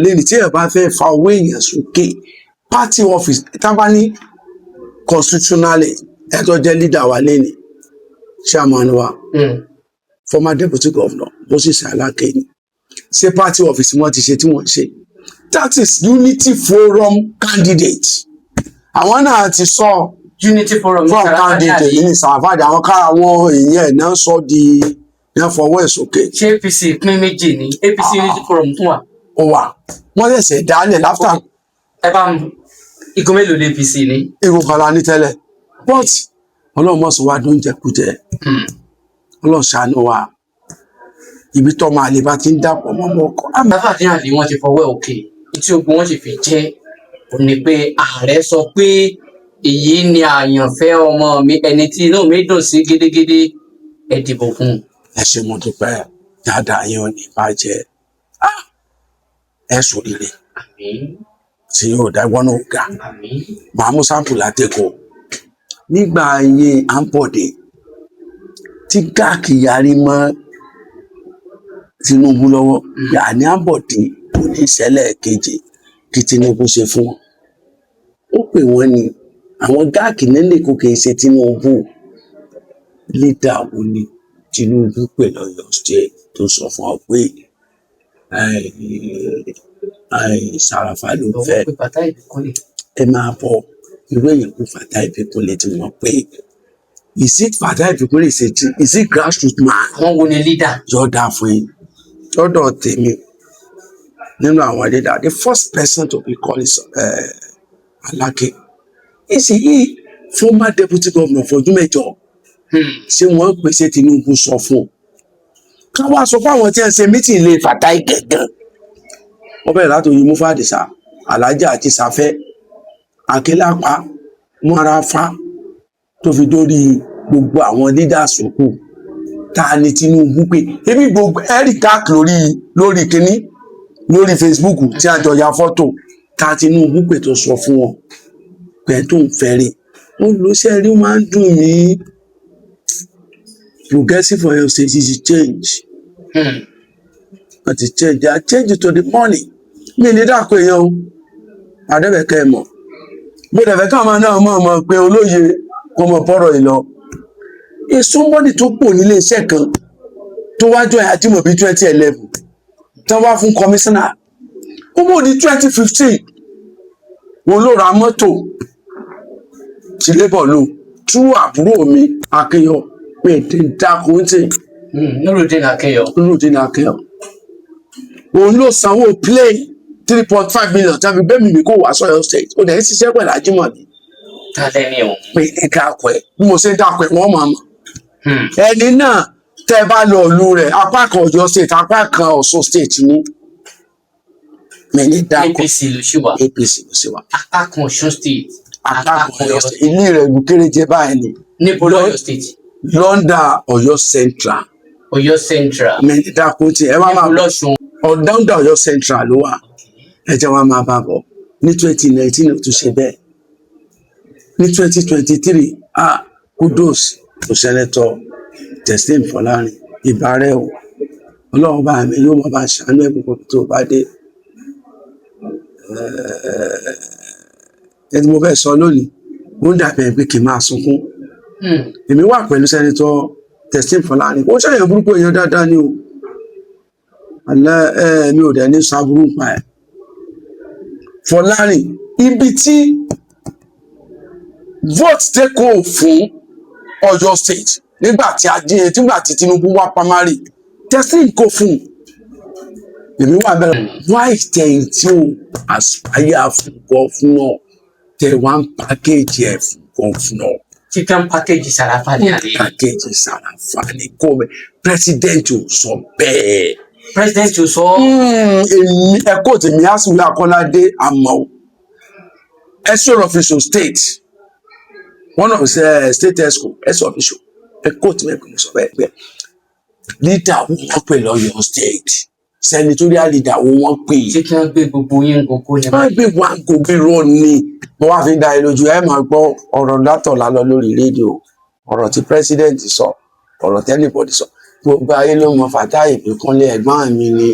lẹ́ni tí ẹ bá fẹ́ fa owó èèyàn sókè party office tábà ní constitutionally ẹ tó jẹ́ leader wa lẹ́ni chairman wa former deputy governor Moses Alake ni ṣé party office wọn ti ṣe tí wọ́n ṣe that is Unity Forum candidate àwọn náà ti sọ Unity Forum candidate ní sàfàdé àwọn kára wọn èèyàn ẹ̀ náà sọ di náà fọwọ́ ẹ̀ sókè. ṣé APC pín méjì ní APC Unity Forum tún wà. ó wà wọ́n ṣẹ̀ṣẹ̀ dálẹ̀ láfíà. ẹ bá ń igun mélòó lè APC ní. igun kan la ní tẹ́lẹ̀ but ọlọ́run mọ̀ sọ wá ló ń jẹkújẹ ọlọ́run ṣàánú wa ibi tó máa lè bá ti ń dàpọ̀ mọ́ ọkọ̀. àbáfàdé àlè wọn ti fọwọ́ òkè tí ogun wọn sì fi jẹ́ ò ní pé ààrẹ sọ pé èyí ni àyànfẹ́ ọmọ mi ẹni tí inú mi dùn sí gidigidi ẹ dìbò fún un. ẹ ṣé mo dúpẹ́ dáadáa yẹn ò ní bàjẹ́ ẹ sòrìrè tí yóò dá ìwọ náà ga màá mú sáǹpù látẹ̀kọ̀ nígbà ayé Àǹbọ̀dé tí gáàkì yarí mọ́ Tinubu lọ́wọ́ Gani Àǹbọ̀dé kò ní ìṣẹ̀lẹ̀ keje kí Tinubu ṣe fún wọn ó pè wọ́n ní àwọn gáàkì nílé kò kì í ṣe Tinubu lídà wo ni Tinubu pè lọ́yọ̀ state tó sọ fún ọ pé Sàràfà ló fẹ́ ẹ máa bọ irú èèyàn kó Fatai Ìbíkúnlé tí wọ́n pé Fatai Ìbíkúnlé is it grassroots man. wọ́n wo ni leader. yọ̀ọ̀dà fún yín lọ́dọ̀ tèmi nínú àwọn leader the first person to be called is Alake is he former deputy governor for ọdún mẹ́jọ ṣé wọ́n pèsè Tinubu sọ fún un ká wá sọ fún àwọn tí wọ́n ṣe mítìn lè Fatai gẹ̀gàn wọ́n bẹ̀rẹ̀ láti oyin Mufa Adisa Alhaji àti Safẹ́ Akélápá Marafa tó fi dórí gbogbo àwọn leaders òkú ta ni Tinubu pé ebi gbogbo eric lórí kíní lórí Facebook tí a jọ ya fọ́tò ta Tinubu pé tó sọ fún wọn pé tó ń fẹ́rẹ̀ ó lọ sí ẹrí máa ń dùn mí progressive for your state is change but change they are changing to the money mi ní dàpọ̀ èèyàn o àdẹ́bẹ̀kẹ́ ẹ̀ mọ̀ bó dẹ̀fẹ́ ká máa náà mọ̀ pé olóye kò mọ̀ bọ́rọ̀ ìlọ somebody tó pò nílé iṣẹ́ kan tó wájú ẹ̀ Ajímọ̀bí 2011 tán wá fún kọmíṣánná ó mọ̀ ní 2015 wọn ló ra mọ́tò tí labour lò tú àbúrò mi Akínyọ pé ètè dákúntì Nurudeen Akínyọ òun ló sanwó plane 3.5 million tàbí bẹ́ẹ̀mì mi kò wá sọ́yọ́ state ó dẹ̀ ń ṣiṣẹ́ pẹ̀lú Ajímọ̀bí pé ní dákọ̀ ẹ̀ bí mo ṣe ń dákọ̀ ẹ̀ wọ́n máa mọ̀ ẹni náà tẹ́ bá lọ ìlú rẹ̀ apá kan Ọ̀yọ́ state apá kan Ọ̀ṣun state ní mẹ́ni dákọ̀ APC ló ṣì wà apá kan Ọ̀ṣun state apá kan Ọ̀yọ́ state ilé rẹ̀ lù kéré jẹ báyìí ni níbo lọ́yọ́ state Lọ́ndà Ọ̀yọ́ central mẹ́ni dákọ̀ tí ẹ máa lọ́ṣun ọ̀dọ́ndà Ọ̀yọ́ central ló wà ẹjẹ wa máa bá bọ̀ ní 2019 ó tún ṣe bẹ́ẹ̀ ní 2023 kudos to Senator Teslim Fọlárin ìbárẹ̀ o Ọlọ́run bá mi yóò máa bá ṣàánú ẹ̀ gbogbo tó bá dé ẹni mo fẹ́ sọ lónìí ó ń dàbí pé kì í máa sunkún èmi wà pẹ̀lú Senator Teslim Fọlárin ó ṣàyàn burúkú èèyàn dáadáa ni o mi ò dẹ̀ ní sábúrú pa ẹ̀ Fọlárin ibi tí vote take home fún Ọ̀yọ́ state nígbà tí Tinubu wá primary Teslim kò fún èmi wà bẹ̀rẹ̀ why tẹ̀yìn tí o aspire fún gọ́fúnà tẹ̀ wá ń package ẹ̀ fún gọ́fúnà. chicken package Sàràfà ní àlè. package Sàràfà ní kò mẹ́ president ò sọ bẹ́ẹ̀. president ò sọ. ẹ̀kọ́ tèmi Àsìwé Akọ́ládé àmọ́ ẹ̀sọ́ official state one of the state esco ẹ̀sọ́ official ẹ̀kọ́ tèmi ẹ̀kọ́ sọ bẹ́ẹ̀ pé leader wọ́n pè lọ́yọ̀ state senatorial leader wọ́n pè. ṣé kí wọ́n gbé gbogbo yín gbogbo yẹn. wọ́n gbé wọn gbogbo irọ́ ni mo wá fi dá ẹ lójú ẹ máa gbọ́ ọ̀rọ̀ látọ̀lá lọ lórí rédíò ọ̀rọ̀ tí president sọ ọ̀rọ̀ tí anybody sọ gbogbo ayé ló mọ Fatai Ìbíkúnlé ẹ̀gbọ́n mi ni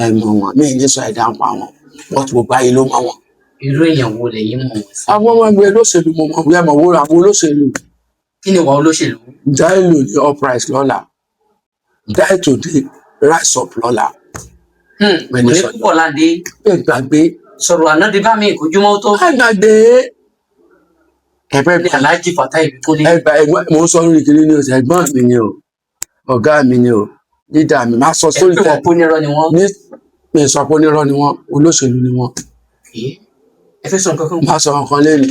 ẹ mọ̀ wọn mí ní sọ ẹ̀dá ń pa wọn wọ́n ti gbogbo ayé ló mọ̀ wọn. irú èèyàn wo lẹ̀yin mọ̀ wọ́n sí? àwọn ọmọ ẹgbẹ́ olóṣèlú mo mọ̀ bí ẹ mọ̀ wo àwọn olóṣèlú kí ni ìwà olóṣèlú? Jailu ní uprise lọ́la die today rise up lọ́la. kò ní púpọ̀ láǹdé ẹ gbàgbé sọ̀rọ̀ àná di bá mi ìkójúmọ́ tó ẹ gbàgbé ní Alhaji Fatai Ìbíkúnlé. mo ń sọ lórí kiri ní oṣù ẹ̀gbọ́n mi ni o ọ̀gá mi ni o dídá mi máa sọ sórí ẹ pé wọn kó nírọ́ ni wọ́n. ní mi sọ pé onírọ́ ni wọ́n olóṣèlú ni wọ́n. ẹ fẹ́ sọ nǹkan kan. máa sọ nǹkan lẹ́nu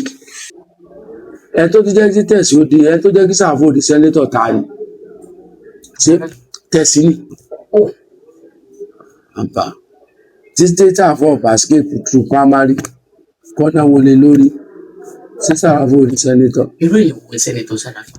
ẹ tó ti jẹ́ kí tẹ̀sí ó di ẹ tó jẹ́ kí Sàáfò di sẹ́nétọ̀ tààrí ṣé tẹ̀sí ni àbá títí Sàáfò bascape through primary kọ́nà wọlé lórí ṣé Sàáfò di sẹ́nétọ̀. irú èèyàn wo ni sẹ́nitọ̀ Sàràfí?